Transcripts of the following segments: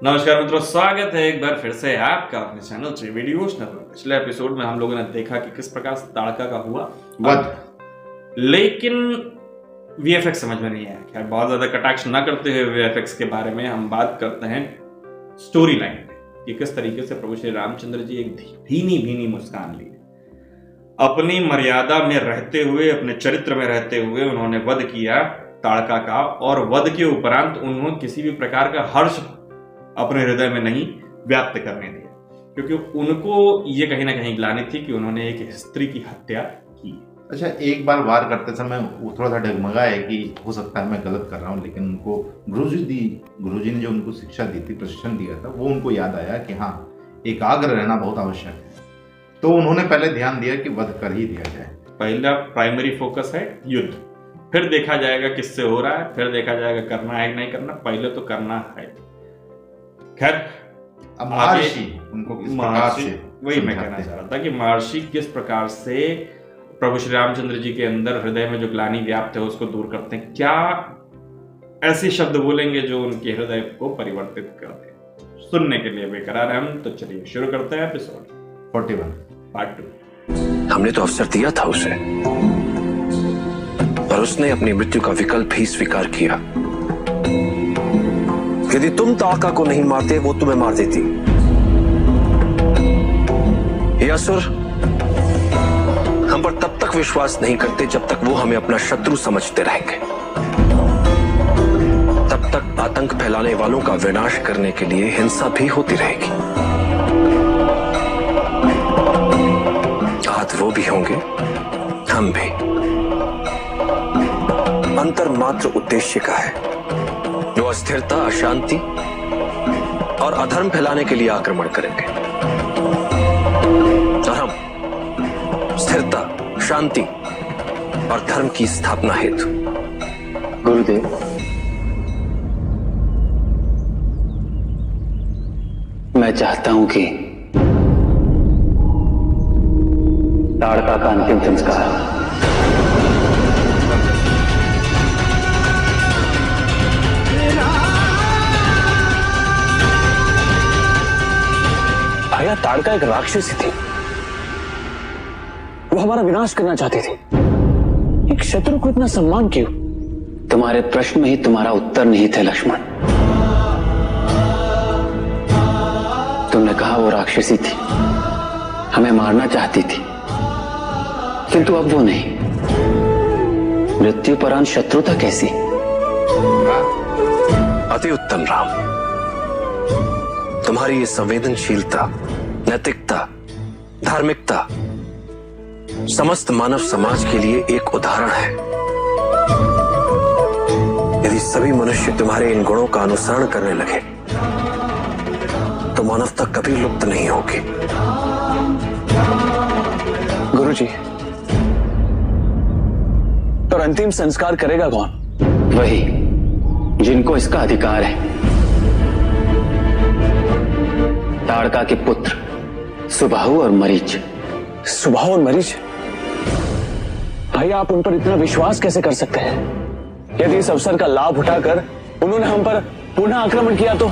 नमस्कार मित्रों, स्वागत है एक बार फिर से आपका अपने चैनल त्रिविडियोशनल में। पिछले एपिसोड में हम लोगों ने देखा कि किस प्रकार से ताड़का का हुआ वध, लेकिन वीएफएक्स समझ में नहीं आया। खैर, बहुत ज्यादा कटाक्ष न करते हुए वीएफएक्स के बारे में हम बात करते हैं स्टोरी लाइन पे कि किस तरीके से प्रभु श्री रामचंद्र जी एक भीनी भीनी मुस्कान लिए, अपनी मर्यादा में रहते हुए, अपने चरित्र में रहते हुए उन्होंने वध किया ताड़का का, और वध के उपरांत उन्होंने किसी भी प्रकार का हर्ष अपने हृदय में नहीं व्याप्त करने दिया, क्योंकि उनको ये कहीं ना कहीं ग्लानि थी कि उन्होंने एक स्त्री की हत्या की। अच्छा, एक बार वार करते समय वो थोड़ा सा डगमगा है कि हो सकता है मैं गलत कर रहा हूँ, लेकिन उनको गुरुजी ने जो उनको शिक्षा दी थी, प्रशिक्षण दिया था, वो उनको याद आया कि हाँ, एकाग्र रहना बहुत आवश्यक है। तो उन्होंने पहले ध्यान दिया कि वध कर ही दिया जाए। पहला प्राइमरी फोकस है युद्ध, फिर देखा जाएगा किससे हो रहा है, फिर देखा जाएगा करना है कि नहीं करना, पहले तो करना है। खैर, अब महर्षि उनको किस प्रकार से, वही मैं कहना चाह रहा था कि महर्षि किस प्रकार से प्रभु श्री रामचंद्र जी के अंदर हृदय में जो ग्लानि व्याप्त है उसको दूर करते हैं। क्या ऐसे शब्द बोलेंगे जो उनके हृदय को परिवर्तित कर दे? सुनने के लिए बेकरार है हम, तो चलिए शुरू करते हैं एपिसोड 41 पार्ट 2। हमने तो अवसर दिया था उसे, और उसने अपनी मृत्यु का विकल्प ही स्वीकार किया। यदि तुम ताड़का को नहीं मारते, वो तुम्हें मार देती। ये असुर हम पर तब तक विश्वास नहीं करते जब तक वो हमें अपना शत्रु समझते रहेंगे। तब तक आतंक फैलाने वालों का विनाश करने के लिए हिंसा भी होती रहेगी। आज वो भी होंगे, हम भी। अंतर मात्र उद्देश्य का है, जो अस्थिरता, अशांति और अधर्म फैलाने के लिए आक्रमण करेंगे, और हम स्थिरता, शांति और धर्म की स्थापना हेतु। गुरुदेव, मैं चाहता हूं कि ताड़का का अंतिम संस्कार भैया, ताड़का एक राक्षसी थी। वो हमारा विनाश करना चाहती थी। एक शत्रु को इतना सम्मान क्यों? तुम्हारे प्रश्न में ही तुम्हारा उत्तर नहीं थे लक्ष्मण। तुमने कहा वो राक्षसी थी, हमें मारना चाहती थी, किंतु अब वो नहीं। मृत्यु परांत शत्रुता कैसी? अति उत्तम राम, तुम्हारी ये संवेदनशीलता, नैतिकता, धार्मिकता समस्त मानव समाज के लिए एक उदाहरण है। यदि सभी मनुष्य तुम्हारे इन गुणों का अनुसरण करने लगे तो मानवता कभी लुप्त नहीं होगी। गुरुजी, तो अंतिम संस्कार करेगा कौन? वही जिनको इसका अधिकार है। ताड़का के पुत्र सुबाहु और मरीच। सुबाहु और मरीच? भैया, आप उन पर इतना विश्वास कैसे कर सकते हैं? यदि इस अवसर का लाभ उठाकर उन्होंने हम पर पुनः आक्रमण किया तो?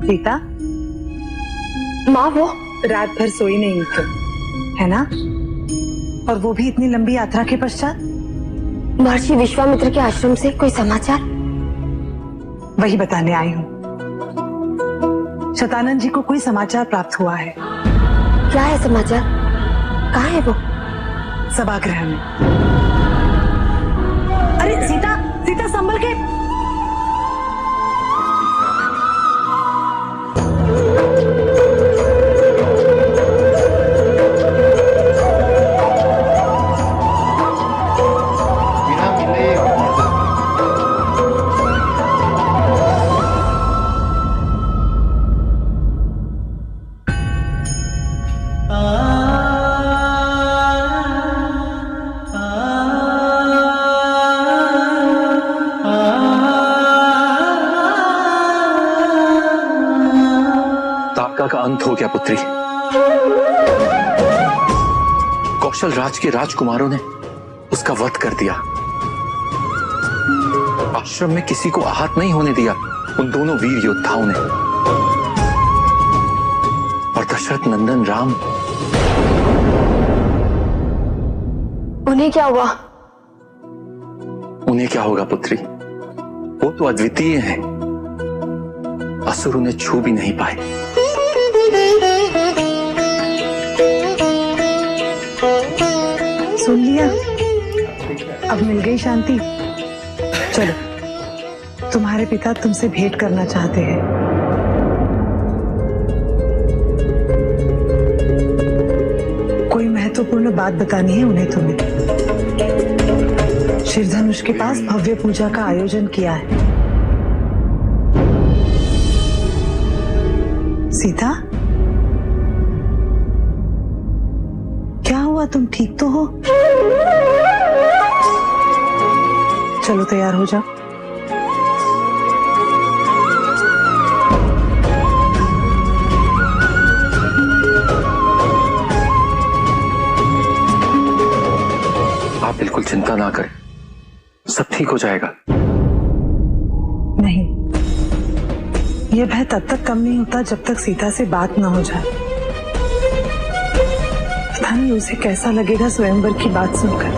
सीता, माँ, वो रात भर सोई नहीं तो है ना? और वो भी इतनी लंबी यात्रा के पश्चात। महर्षि विश्वामित्र के आश्रम से कोई समाचार? वही बताने आई हूँ। शतानंद जी को कोई समाचार प्राप्त हुआ है। क्या है समाचार? कहाँ है वो? सभागृह में। अरे सीता, सीता संभल के। बिना मिले आ अंत हो गया पुत्री। कौशल राज के राजकुमारों ने उसका वध कर दिया। आश्रम में किसी को आहत नहीं होने दिया उन दोनों वीर योद्धाओं ने। और दशरथ नंदन राम, उन्हें क्या हुआ? उन्हें क्या होगा पुत्री, वो तो अद्वितीय हैं। असुर उन्हें छू भी नहीं पाए। सुन लिया, अब मिल गई शांति। चलो, तुम्हारे पिता तुमसे भेंट करना चाहते हैं। कोई महत्वपूर्ण बात बतानी है उन्हें तुम्हें। शिरधनुष के पास भव्य पूजा का आयोजन किया है। सीता, क्या हुआ? तुम ठीक तो हो? चलो तैयार हो जाओ। आप बिल्कुल चिंता ना करें, सब ठीक हो जाएगा। नहीं, यह भय तब तक कम नहीं होता जब तक सीता से बात न हो जाए। पता नहीं उसे कैसा लगेगा स्वयंवर की बात सुनकर।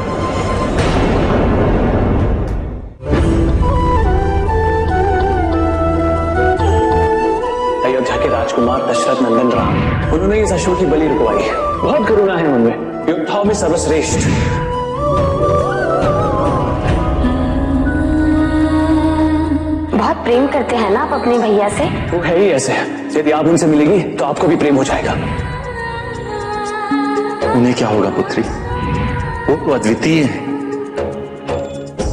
अयोध्या के राजकुमार दशरथ नंदन राम, उन्होंने इस अश्व की बलि रुकवाई। बहुत करुणा है उनमें, योद्धाओं में सर्वश्रेष्ठ। बहुत प्रेम करते हैं ना आप अपने भैया से? वो है ही ऐसे, यदि आप उनसे मिलेगी तो आपको भी प्रेम हो जाएगा। उन्हें क्या होगा पुत्री, वो तो अद्वितीय हैं।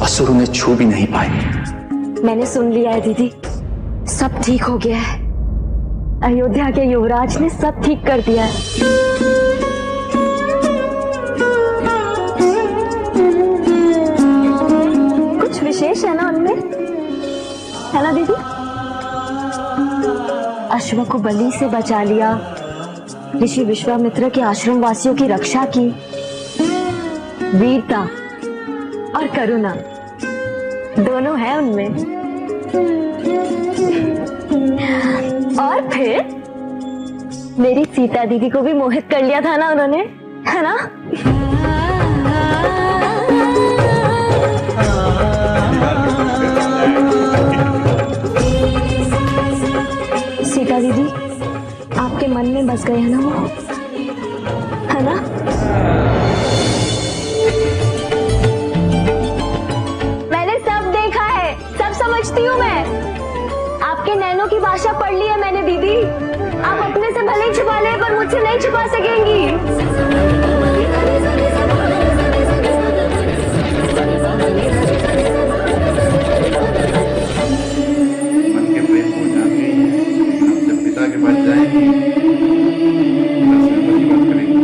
असुर उन्हें छू भी नहीं पाए। मैंने सुन लिया है दीदी, सब ठीक हो गया है। अयोध्या के युवराज ने सब ठीक कर दिया है। कुछ विशेष है ना उनमें, है ना दीदी? अश्व को बलि से बचा लिया, ऋषि विश्वामित्र के आश्रम वासियों की रक्षा की, वीरता और करुणा दोनों है उनमें। और फिर मेरी सीता दीदी को भी मोहित कर लिया था ना उन्होंने, है ना? सीता दीदी आपके मन में बस गए हैं ना वो, है ना? मैंने सब देखा है, सब समझती हूँ मैं। आपके नैनों की भाषा पढ़ ली है मैंने दीदी। आप अपने से भले ही छुपा ले, पर मुझसे नहीं छुपा सकेंगी। मन के प्रेम हो जाते हैं, आप जब पिता के पास जाएंगे बस बात करेंगे।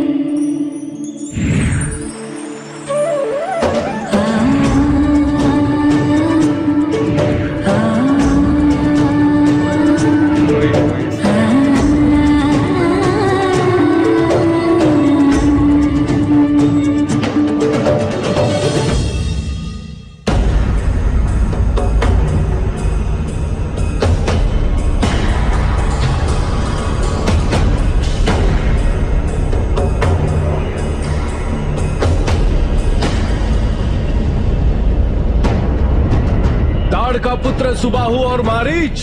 का पुत्र सुबाहु और मारीच,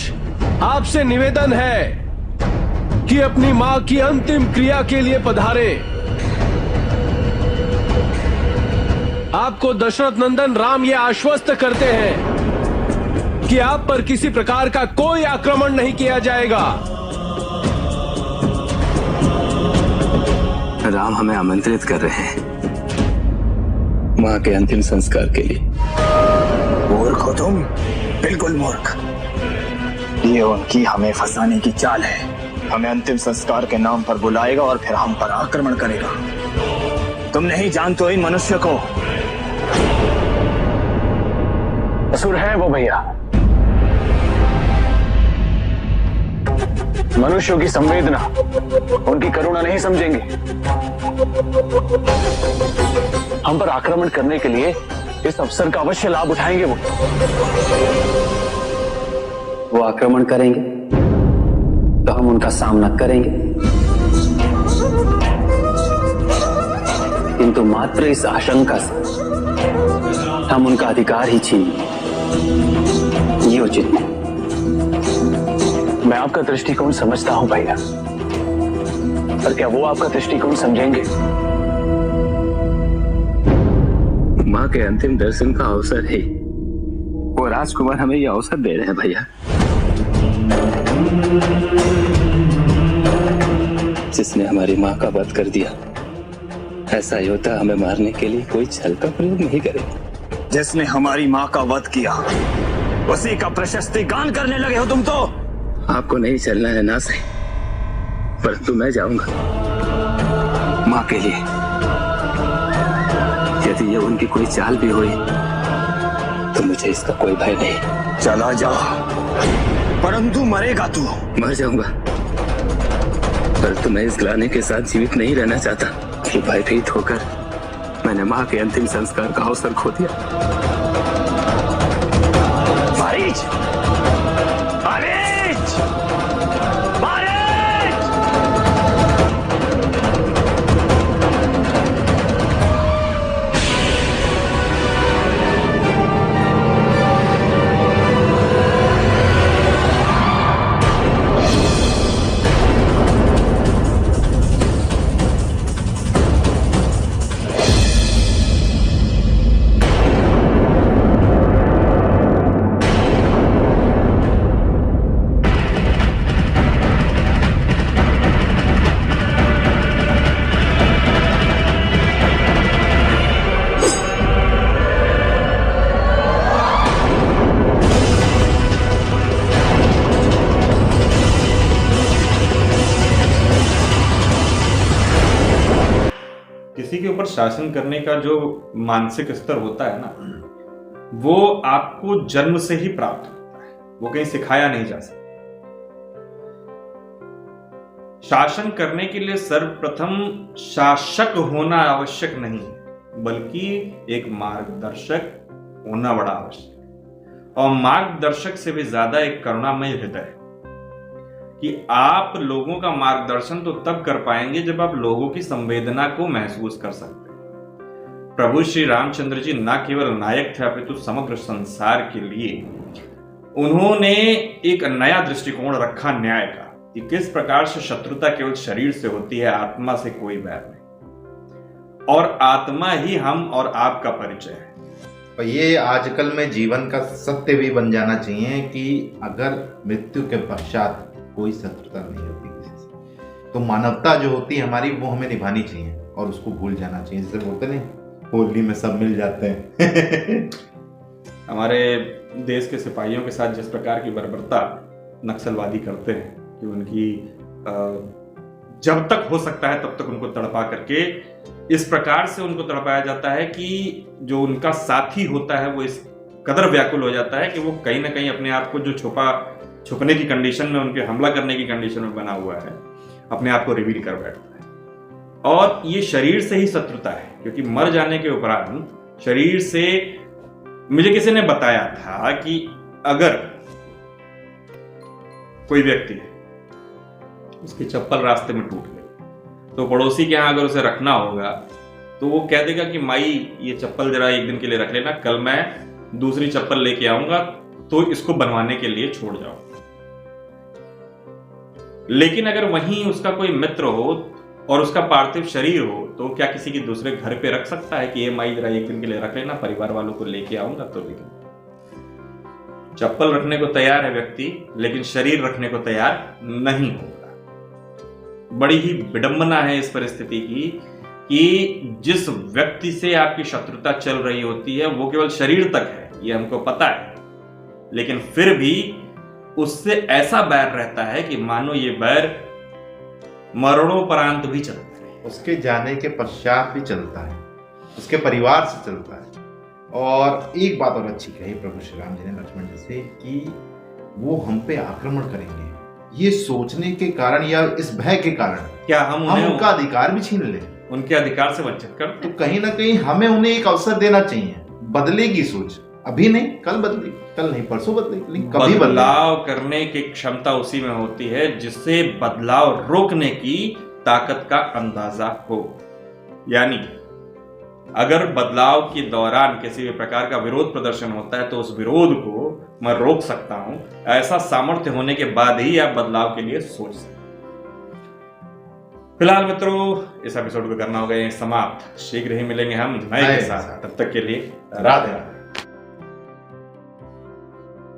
आपसे निवेदन है कि अपनी मां की अंतिम क्रिया के लिए पधारे। आपको दशरथ नंदन राम ये आश्वस्त करते हैं कि आप पर किसी प्रकार का कोई आक्रमण नहीं किया जाएगा। राम हमें आमंत्रित कर रहे हैं मां के अंतिम संस्कार के लिए। मूर्ख हो तुम, बिल्कुल मूर्ख। ये उनकी हमें फंसाने की चाल है। हमें अंतिम संस्कार के नाम पर बुलाएगा और फिर हम पर आक्रमण करेगा। तुम नहीं जानते हो इन मनुष्य को। असुर है वो भैया। मनुष्यों की संवेदना, उनकी करुणा नहीं समझेंगे। हम पर आक्रमण करने के लिए इस अवसर का अवश्य लाभ उठाएंगे। वो आक्रमण करेंगे तो हम उनका सामना करेंगे, किंतु मात्र इस आशंका से हम उनका अधिकार ही छीन ये उचित नहीं। मैं आपका दृष्टिकोण समझता हूं भैया, पर क्या वो आपका दृष्टिकोण समझेंगे? मां के अंतिम दर्शन का अवसर है, वो राजकुमार हमें यह अवसर दे रहे हैं भैया। जिसने हमारी मां का वध कर दिया, ऐसा योद्धा हमें मारने के लिए कोई छल का प्रयोग नहीं करेगा। जिसने हमारी मां का वध किया, उसी का प्रशस्ति गान करने लगे हो तुम तो। आपको नहीं चलना है ना सही, परंतु मैं जाऊंगा मां के लिए। यदि ये उनकी कोई चाल भी हुई तो मुझे इसका कोई भय नहीं। चला जा, परंतु मरेगा तू। मर जाऊंगा, परंतु मैं इस ग्लानि के साथ जीवित नहीं रहना चाहता कि भयभीत होकर मैंने मां के अंतिम संस्कार का अवसर खो दिया। फारिज! फारिज! फारिज! किसी के ऊपर शासन करने का जो मानसिक स्तर होता है ना, वो आपको जन्म से ही प्राप्त होता है, वो कहीं सिखाया नहीं जा सकता। शासन करने के लिए सर्वप्रथम शासक होना आवश्यक नहीं है, बल्कि एक मार्गदर्शक होना बड़ा आवश्यक है। और मार्गदर्शक से भी ज्यादा एक करुणामय हृदय है कि आप लोगों का मार्गदर्शन तो तब कर पाएंगे जब आप लोगों की संवेदना को महसूस कर सकते हैं। प्रभु श्री रामचंद्र जी न केवल नायक थे, अपितु समग्र संसार के लिए उन्होंने एक नया दृष्टिकोण रखा न्याय का, कि किस प्रकार से शत्रुता केवल शरीर से होती है, आत्मा से कोई बैर नहीं, और आत्मा ही हम और आपका परिचय है। और ये आजकल में जीवन का सत्य भी बन जाना चाहिए कि अगर मृत्यु के पश्चात कोई शत्रुता नहीं होती किसी से, तो मानवता जो होती है हमारी, वो हमें निभानी चाहिए और उसको भूल जाना चाहिए। जैसे बोलते नहीं, होली में सब मिल जाते हैं। हमारे देश के सिपाहियों के साथ जिस प्रकार की बर्बरता नक्सलवादी करते हैं कि उनकी जब तक हो सकता है तब तक उनको तड़पा करके इस प्रकार से उनको तड़पाया जाता है कि जो उनका साथी होता है वो इस कदर व्याकुल हो जाता है कि वो कहीं ना कहीं अपने आप को जो छुपने की कंडीशन में, उनके हमला करने की कंडीशन में बना हुआ है, अपने आप को रिवील कर बैठता है। और ये शरीर से ही शत्रुता है, क्योंकि मर जाने के उपरांत शरीर से, मुझे किसी ने बताया था कि अगर कोई व्यक्ति है, उसकी चप्पल रास्ते में टूट गई, तो पड़ोसी के यहाँ अगर उसे रखना होगा तो वो कह देगा कि माई ये चप्पल जरा एक दिन के लिए रख लेना, कल मैं दूसरी चप्पल लेके आऊंगा तो इसको बनवाने के लिए छोड़ जाओ। लेकिन अगर वहीं उसका कोई मित्र हो और उसका पार्थिव शरीर हो, तो क्या किसी के दूसरे घर पे रख सकता है कि ये माई जरा एक दिन के लिए रख लेना, परिवार वालों को लेके आऊंगा तो? लेकिन चप्पल रखने को तैयार है व्यक्ति, लेकिन शरीर रखने को तैयार नहीं होगा। बड़ी ही विडंबना है इस परिस्थिति की कि जिस व्यक्ति से आपकी शत्रुता चल रही होती है वो केवल शरीर तक है, ये हमको पता है, लेकिन फिर भी उससे ऐसा बैर रहता है कि मानो ये बैर मरणोपरांत भी चलता है, उसके जाने के पश्चात भी चलता है, उसके परिवार से चलता है। और एक बात और अच्छी कही प्रभु श्री राम जी ने लक्ष्मण जी से कि वो हम पे आक्रमण करेंगे ये सोचने के कारण या इस भय के कारण क्या हम उनका अधिकार भी छीन ले, उनके अधिकार से वंचित कर? तो कहीं ना कहीं हमें उन्हें एक अवसर देना चाहिए। बदलेगी सोच, अभी नहीं कल बदलेगी, कल नहीं परसों बदलेगी, लेकिन कभी बदलाव करने की क्षमता उसी में होती है जिससे बदलाव रोकने की ताकत का अंदाजा हो। यानी अगर बदलाव के दौरान किसी भी प्रकार का विरोध प्रदर्शन होता है तो उस विरोध को मैं रोक सकता हूं। ऐसा सामर्थ्य होने के बाद ही आप बदलाव के लिए सोच सकते हैं। फिलहाल मित्रों इस एपिसोड को करना होगा समाप्त। शीघ्र ही मिलेंगे हम नए के साथ, तब तक के लिए राधे राधे।